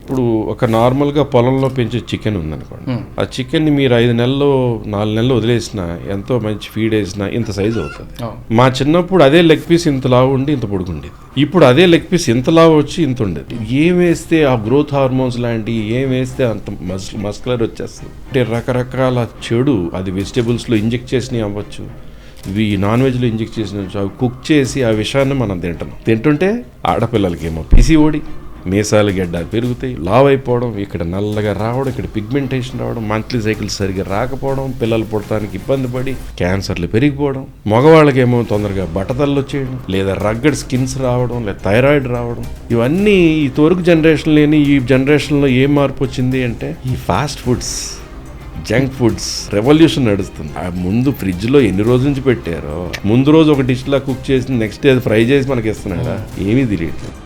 ఇప్పుడు ఒక నార్మల్గా పొలంలో పెంచే చికెన్ ఉందనుకోండి, ఆ చికెన్ని మీరు 5 నెలలు 4 నెలలు వదిలేసినా, ఎంతో మంచి ఫీడ్ వేసినా ఇంత సైజు అవుతుంది. మా చిన్నప్పుడు అదే లెగ్ పీస్ ఇంత లావు ఉండి ఇంత పొడుగుండేది. ఇప్పుడు అదే లెగ్ పీస్ ఇంత లావు వచ్చి ఇంత ఉండేది. ఏం వేస్తే ఆ గ్రోత్ హార్మోన్స్ లాంటివి ఏం వేస్తే అంత మస్కులర్ వచ్చేస్తుంది. అంటే రకరకాల చెడు, అది వెజిటేబుల్స్లో ఇంజెక్ట్ చేసినవి అవ్వచ్చు, ఇవి నాన్ వెజ్లో ఇంజెక్ట్ చేసిన అవి కుక్ చేసి ఆ విషయాన్ని మనం తింటుంటే ఆడపిల్లలకేమో పిసిఓడి, మీసాలు గడ్డ పెరుగుతాయి, లావ్ అయిపోవడం, ఇక్కడ నల్లగా రావడం, ఇక్కడ పిగ్మెంటేషన్ రావడం, మంత్లీ సైకిల్స్ సరిగ్గా రాకపోవడం, పిల్లలు పుట్టడానికి ఇబ్బంది పడి క్యాన్సర్లు పెరిగిపోవడం, మగవాళ్ళకేమో తొందరగా బట్టతల్లు వచ్చేయడం, లేదా రగ్గడ్ స్కిన్స్ రావడం, లేదా థైరాయిడ్ రావడం. ఇవన్నీ ఈ తొరుగు జనరేషన్ లేని ఈ జనరేషన్లో ఏం మార్పు వచ్చింది అంటే ఈ fast foods, junk foods revolution నడుస్తుంది. ముందు ఫ్రిడ్జ్ లో ఎన్ని రోజుల నుంచి పెట్టారో, ముందు రోజు ఒక డిష్ లా కుక్ చేసి నెక్స్ట్ డే ఫ్రై చేసి మనకి ఇస్తున్నాడా, ఏమీ తెలియట్లేదు.